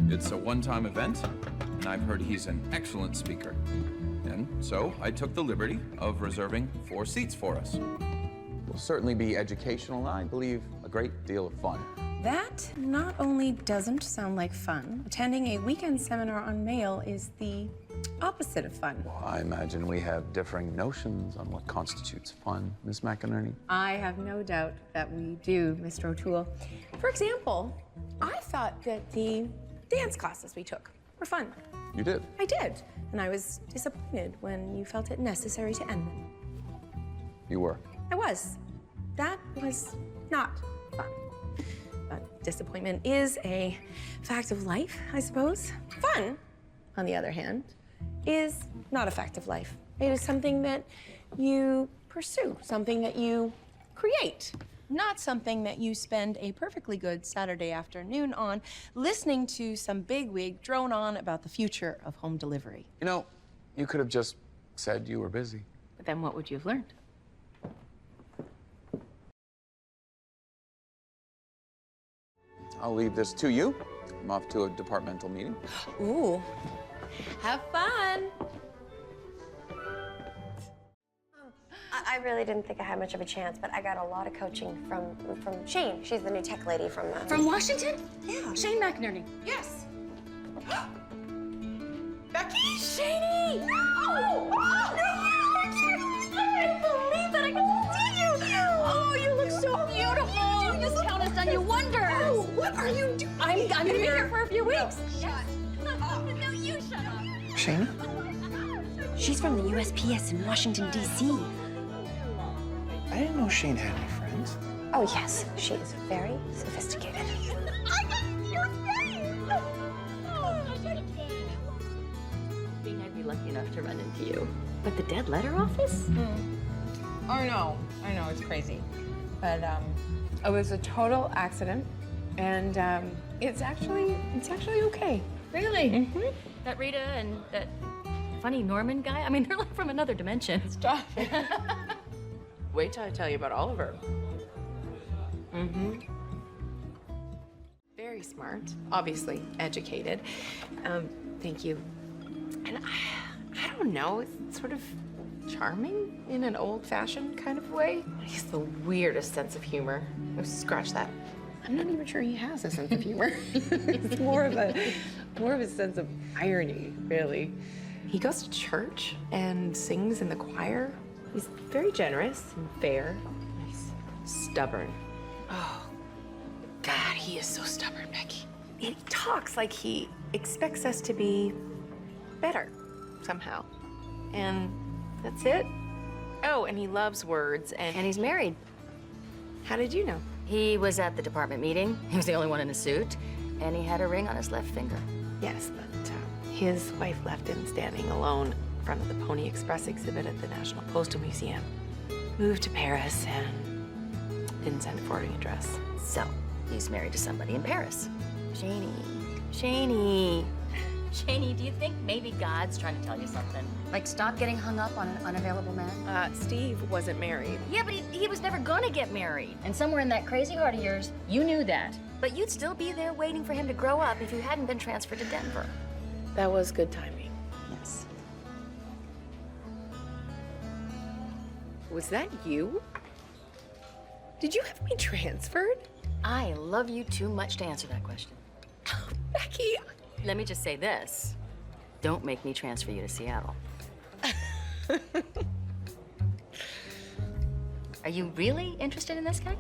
It's a one-time event, and I've heard he's an excellent speaker. And so I took the liberty of reserving 4 seats for us. Will certainly be educational and I believe a great deal of fun. That not only doesn't sound like fun, attending a weekend seminar on mail is the opposite of fun. Well, I imagine we have differing notions on what constitutes fun, Miss McInerney. I have no doubt that we do, Mr. O'Toole. For example, I thought that the dance classes we took were fun. You did? I did, and I was disappointed when you felt it necessary to end them. You were? I was. That was not fun. But disappointment is a fact of life, I suppose. Fun, on the other hand, is not a fact of life. It is something that you pursue, something that you create, not something that you spend a perfectly good Saturday afternoon on listening to some bigwig drone on about the future of home delivery. You know, you could have just said you were busy. But then what would you have learned? I'll leave this to you. I'm off to a departmental meeting. Ooh, have fun. I really didn't think I had much of a chance, but I got a lot of coaching from Shane. She's the new tech lady from... From Washington? Yeah. Shane McInerney. Yes. Becky? Shaney! No! Oh, no! I can't believe that I can see you! Oh, you look so beautiful! This town has done you wonders! Oh, what are you doing? I'm gonna be here for a few weeks. Shut up. No, you shut up. Shane? She's from the USPS in Washington, D.C. I didn't know Shane had any friends. Oh, yes. She is very sophisticated. I can see your face! I'd be lucky enough to run into you. But the dead letter office? I know, it's crazy. But it was a total accident, and it's actually okay. Really? Mm-hmm. That Rita and that funny Norman guy? I mean, they're like from another dimension. Stop. Wait till I tell you about Oliver. Very smart, obviously educated. Thank you. And I don't know, it's sort of charming in an old-fashioned kind of way. He's the weirdest sense of humor. Oh, scratch that. I'm not even sure he has a sense of humor. It's more of a sense of irony, really. He goes to church and sings in the choir. He's very generous and fair. He's stubborn. Oh, God, he is so stubborn, Becky. He talks like he expects us to be better somehow. And that's it. Oh, and he loves words and And he's married. How did you know? He was at the department meeting. He was the only one in a suit. And he had a ring on his left finger. Yes, but his wife left him standing alone in front of the Pony Express exhibit at the National Postal Museum. Moved to Paris and didn't send a forwarding address. So, he's married to somebody in Paris. Shaney. Shaney. Shaney, do you think maybe God's trying to tell you something? Like, stop getting hung up on an unavailable man? Steve wasn't married. Yeah, but he was never gonna get married. And somewhere in that crazy heart of yours, you knew that. But you'd still be there waiting for him to grow up if you hadn't been transferred to Denver. That was good timing. Yes. Was that you? Did you have me transferred? I love you too much to answer that question. Becky! Let me just say this. Don't make me transfer you to Seattle. Are you really interested in this guy?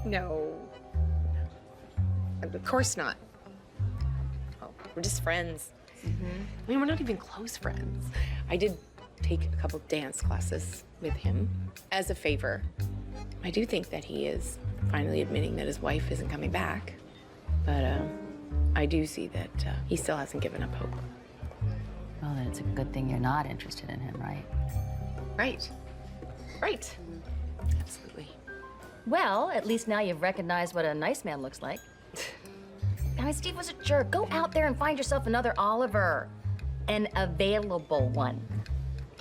No. Of course not. Oh, we're just friends. I mean, we're not even close friends. I did take a couple dance classes with him as a favor. I do think that he is finally admitting that his wife isn't coming back. But I do see that he still hasn't given up hope. Well, then it's a good thing you're not interested in him, right? Right. Absolutely. Well, at least now you've recognized what a nice man looks like. I mean, Steve was a jerk. Go out there and find yourself another Oliver. An available one.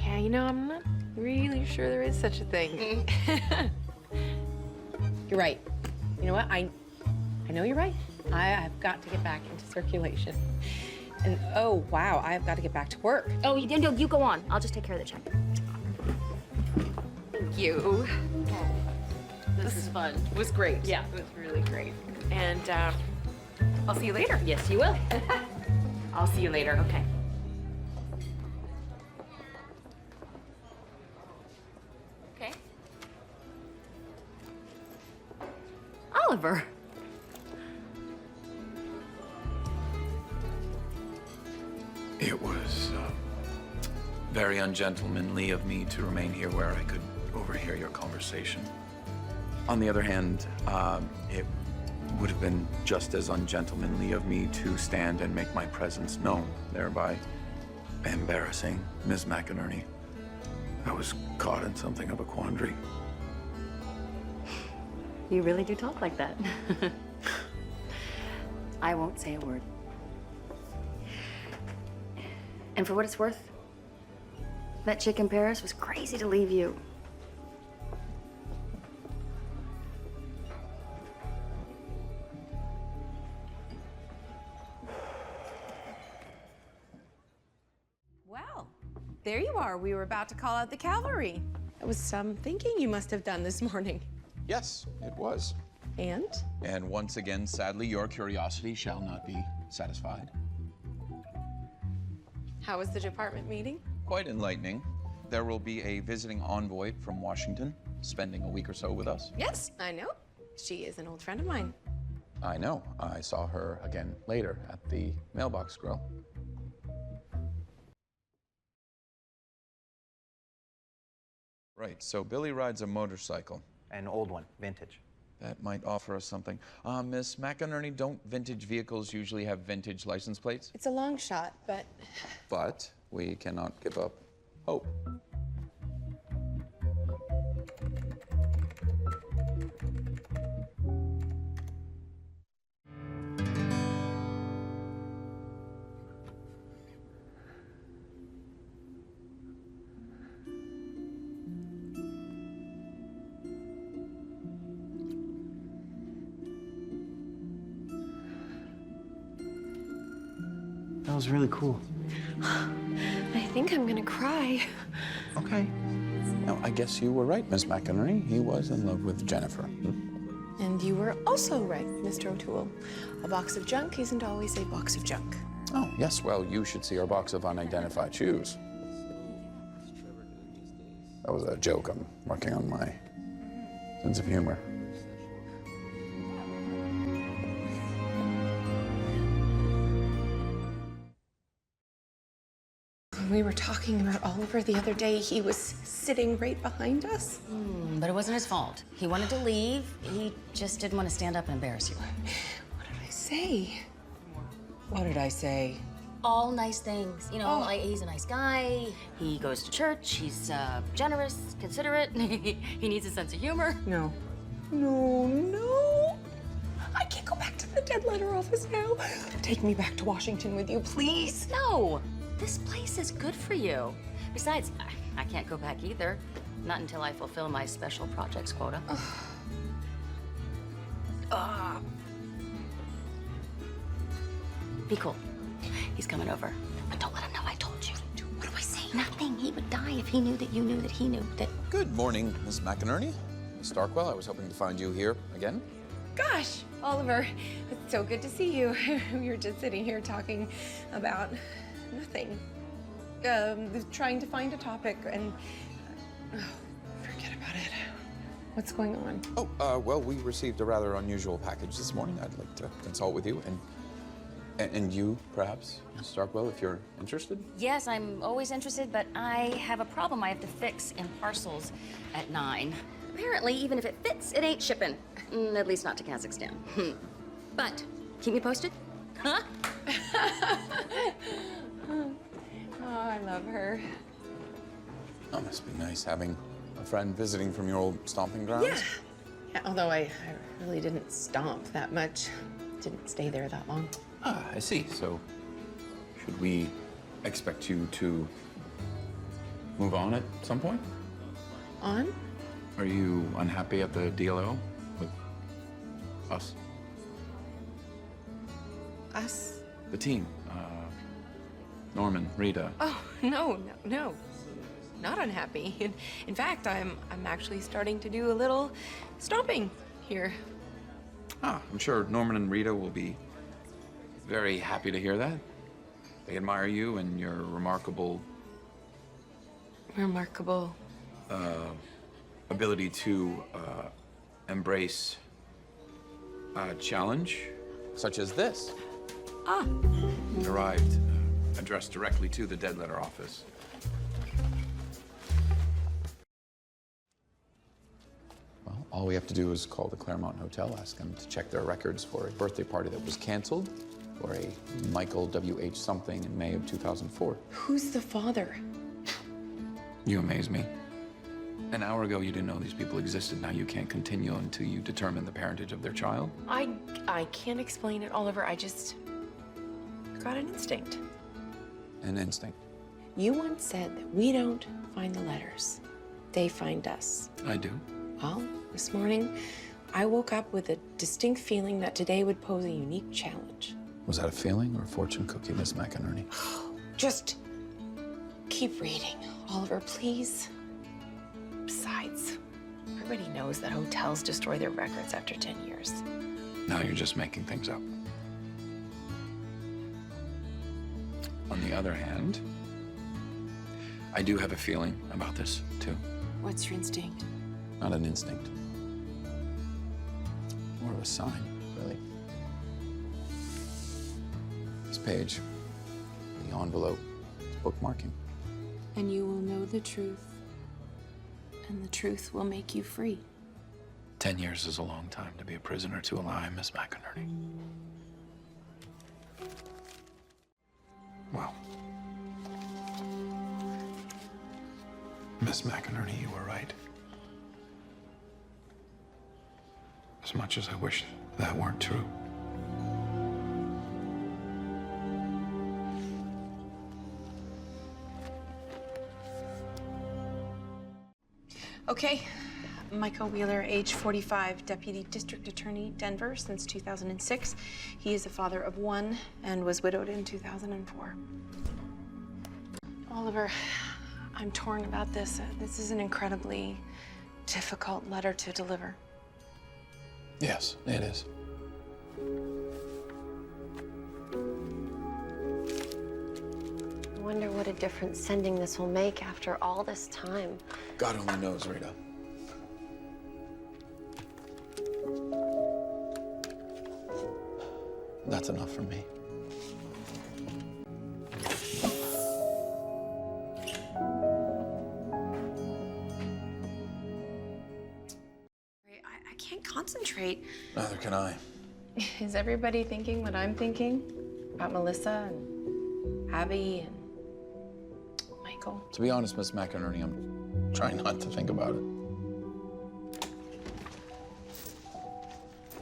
Yeah, you know, I'm not really sure there is such a thing. You're right. You know what? I know you're right. I have got to get back into circulation. And oh, wow, I have got to get back to work. Oh, you go on. I'll just take care of the check. Thank you. This is fun. It was great. Yeah. It was really great. And I'll see you later. Yes, you will. I'll see you later. Okay. Okay. Oliver. It was very ungentlemanly of me to remain here where I could overhear your conversation. On the other hand, it would have been just as ungentlemanly of me to stand and make my presence known, thereby embarrassing Ms. McInerney. I was caught in something of a quandary. You really do talk like that. I won't say a word. And for what it's worth, that chick in Paris was crazy to leave you. Well, there you are. We were about to call out the cavalry. That was some thinking you must have done this morning. Yes, it was. And? And once again, sadly, your curiosity shall not be satisfied. How was the department meeting? Quite enlightening. There will be a visiting envoy from Washington spending a week or so with us. Yes, I know. She is an old friend of mine. I know. I saw her again later at the mailbox grill. Right, so Billy rides a motorcycle. An old one, vintage. That might offer us something. Miss McInerney, don't vintage vehicles usually have vintage license plates? It's a long shot, but But we cannot give up hope. That was really cool. I think I'm gonna cry. Okay. Now, I guess you were right, Miss McInerney. He was in love with Jennifer. And you were also right, Mr. O'Toole. A box of junk isn't always a box of junk. Oh, yes, well, you should see our box of unidentified shoes. That was a joke. I'm working on my sense of humor. We were talking about Oliver the other day. He was sitting right behind us. But it wasn't his fault. He wanted to leave. He just didn't want to stand up and embarrass you. What did I say? What did I say? All nice things. You know, like he's a nice guy. He goes to church. He's generous, considerate. He needs a sense of humor. No. No, no. I can't go back to the dead letter office now. Take me back to Washington with you, please. No, this place is good for you. Besides, I can't go back either. Not until I fulfill my special projects quota. Be cool. He's coming over. But don't let him know I told you. What do I say? Nothing. He would die if he knew that you knew that he knew that. Good morning, Miss McInerney. Miss Starkwell, I was hoping to find you here again. Gosh, Oliver, it's so good to see you. We were just sitting here talking about nothing. Trying to find a topic and forget about it. What's going on? Oh, well, we received a rather unusual package this morning. I'd like to consult with you and you, perhaps, Miss Starkwell, if you're interested. Yes, I'm always interested, but I have a problem I have to fix in parcels at 9. Apparently, even if it fits, it ain't shipping. At least not to Kazakhstan. But keep me posted. Huh? Oh, I love her. Oh, must be nice having a friend visiting from your old stomping grounds. Yeah, although I really didn't stomp that much. Didn't stay there that long. Ah, I see. So, should we expect you to move on at some point? On? Are you unhappy at the DLO with us? Us? The team. Norman, Rita. Oh, no. Not unhappy. In fact, I'm actually starting to do a little stomping here. I'm sure Norman and Rita will be very happy to hear that. They admire you and your remarkable ability to embrace a challenge such as this. It arrived addressed directly to the Dead Letter Office. Well, all we have to do is call the Claremont Hotel, ask them to check their records for a birthday party that was canceled, or a Michael W.H. something in May of 2004. Who's the father? You amaze me. An hour ago, you didn't know these people existed. Now you can't continue until you determine the parentage of their child. I can't explain it, Oliver. I just got an instinct. An instinct. You once said that we don't find the letters. They find us. I do. Well, this morning, I woke up with a distinct feeling that today would pose a unique challenge. Was that a feeling or a fortune cookie, Miss McInerney? Just keep reading, Oliver, please. Besides, everybody knows that hotels destroy their records after 10 years. Now you're just making things up. On the other hand, I do have a feeling about this, too. What's your instinct? Not an instinct. More of a sign, really. This page, the envelope, it's bookmarking. And you will know the truth, and the truth will make you free. 10 years is a long time to be a prisoner to a lie, Miss McInerney. Well, Miss McInerney, you were right. As much as I wish that weren't true. Okay. Michael Wheeler, age 45, Deputy District Attorney, Denver, since 2006. He is a father of one and was widowed in 2004. Oliver, I'm torn about this. This is an incredibly difficult letter to deliver. Yes, it is. I wonder what a difference sending this will make after all this time. God only knows, Rita. That's enough for me. I can't concentrate. Neither can I. Is everybody thinking what I'm thinking? About Melissa and Abby and Michael? To be honest, Miss McInerney, I'm trying not to think about it.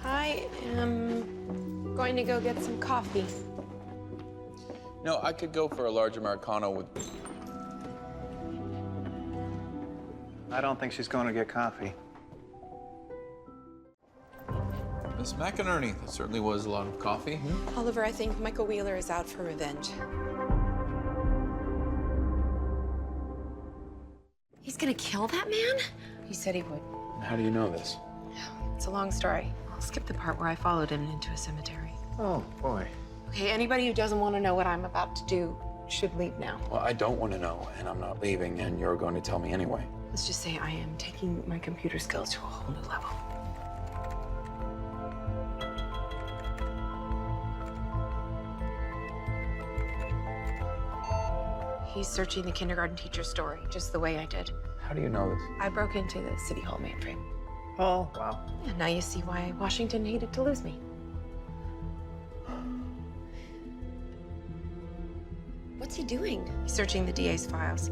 I am going to go get some coffee. No, I could go for a large Americano with... I don't think she's going to get coffee. Miss McInerney, that certainly was a lot of coffee. Oliver, I think Michael Wheeler is out for revenge. He's gonna kill that man? He said he would. How do you know this? It's a long story. I'll skip the part where I followed him into a cemetery. Oh, boy. Okay, anybody who doesn't want to know what I'm about to do should leave now. Well, I don't want to know, and I'm not leaving, and you're going to tell me anyway. Let's just say I am taking my computer skills to a whole new level. He's searching the kindergarten teacher's story, just the way I did. How do you know this? I broke into the City Hall mainframe. Oh, wow. And now you see why Washington hated to lose me. What's he doing? He's searching the DA's files.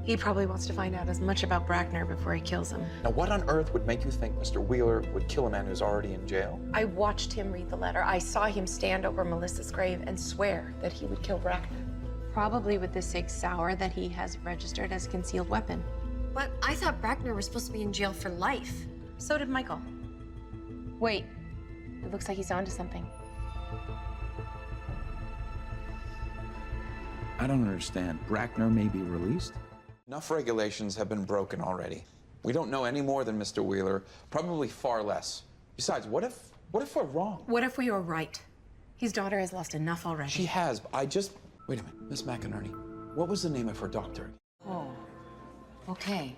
He probably wants to find out as much about Brackner before he kills him. Now, what on earth would make you think Mr. Wheeler would kill a man who's already in jail? I watched him read the letter. I saw him stand over Melissa's grave and swear that he would kill Brackner. Probably with the Sig Sauer that he has registered as a concealed weapon. But I thought Brackner was supposed to be in jail for life. So did Michael. Wait, it looks like he's onto something. I don't understand. Brackner may be released? Enough regulations have been broken already. We don't know any more than Mr. Wheeler, probably far less. Besides, what if we're wrong? What if we were right? His daughter has lost enough already. She has, but wait a minute, Miss McInerney, what was the name of her doctor? Oh, okay.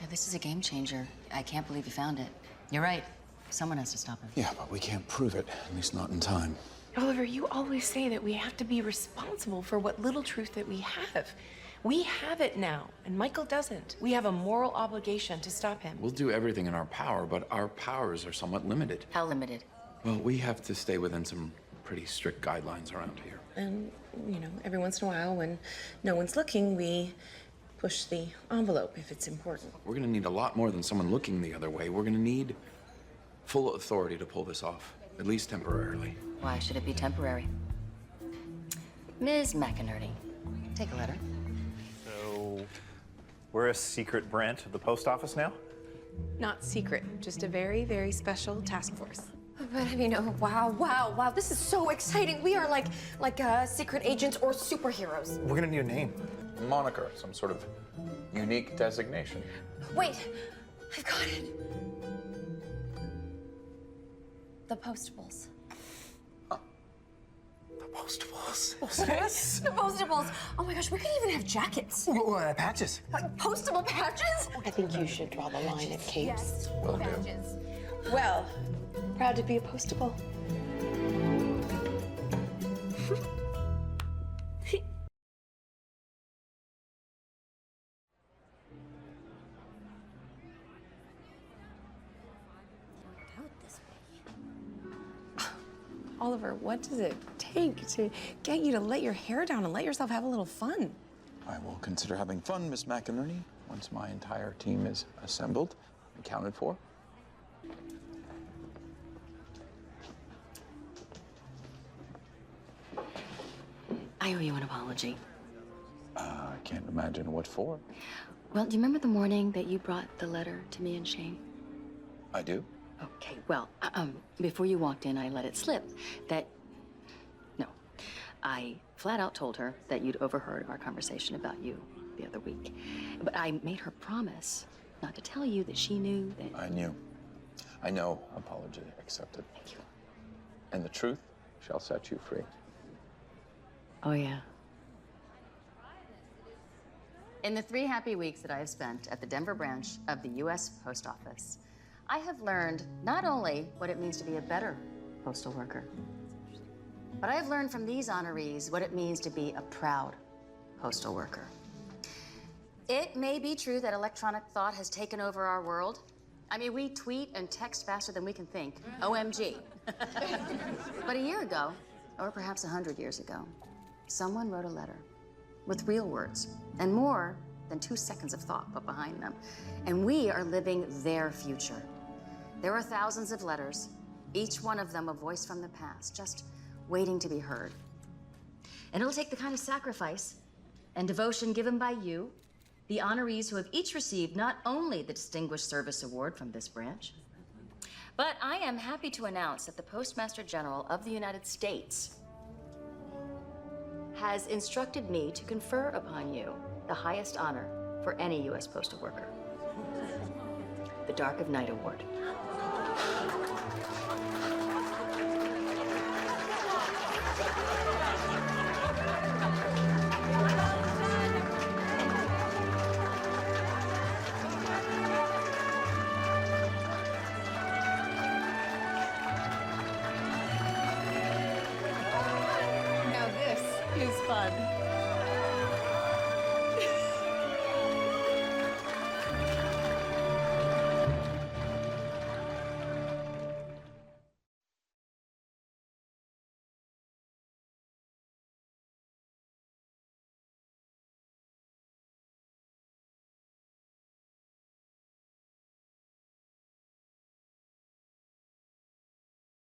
Yeah, this is a game changer. I can't believe you found it. You're right. Someone has to stop him. Yeah, but we can't prove it, at least not in time. Oliver, you always say that we have to be responsible for what little truth that we have. We have it now, and Michael doesn't. We have a moral obligation to stop him. We'll do everything in our power, but our powers are somewhat limited. How limited? Well, we have to stay within some pretty strict guidelines around here. And, you know, every once in a while, when no one's looking, we push the envelope if it's important. We're gonna need a lot more than someone looking the other way. We're gonna need full authority to pull this off, at least temporarily. Why should it be temporary? Ms. McInerney, take a letter. So, we're a secret branch of the post office now? Not secret, just a very, very special task force. But I mean, oh, wow, this is so exciting. We are like secret agents or superheroes. We're gonna need a name. Moniker, some sort of unique designation. Wait, I've got it. The Postables. The Postables. Yes. The Postables. Oh my gosh, we could even have jackets. Patches. Postable patches? I think you should draw the line at capes. Yes. Will do. Patches. Well, proud to be a postable. Oliver, what does it take to get you to let your hair down and let yourself have a little fun? I will consider having fun, Miss McInerney, once my entire team is assembled and counted for. I owe you an apology. I can't imagine what for. Well, do you remember the morning that you brought the letter to me and Shane? I do. Okay, well, before you walked in, I let it slip that, no, I flat out told her that you'd overheard our conversation about you the other week. But I made her promise not to tell you that she knew that. I knew. I know. Apology accepted. Thank you. And the truth shall set you free. Oh, yeah. In the 3 happy weeks that I have spent at the Denver branch of the U.S. Post Office, I have learned not only what it means to be a better postal worker, but I have learned from these honorees what it means to be a proud postal worker. It may be true that electronic thought has taken over our world. I mean, we tweet and text faster than we can think. OMG. But a year ago, or perhaps 100 years ago, someone wrote a letter with real words and more than 2 seconds of thought put behind them. And we are living their future. There are thousands of letters, each one of them a voice from the past, just waiting to be heard. And it'll take the kind of sacrifice and devotion given by you, the honorees who have each received not only the Distinguished Service Award from this branch, but I am happy to announce that the Postmaster General of the United States has instructed me to confer upon you the highest honor for any U.S. postal worker, the Dark of Night Award. Now this is fun.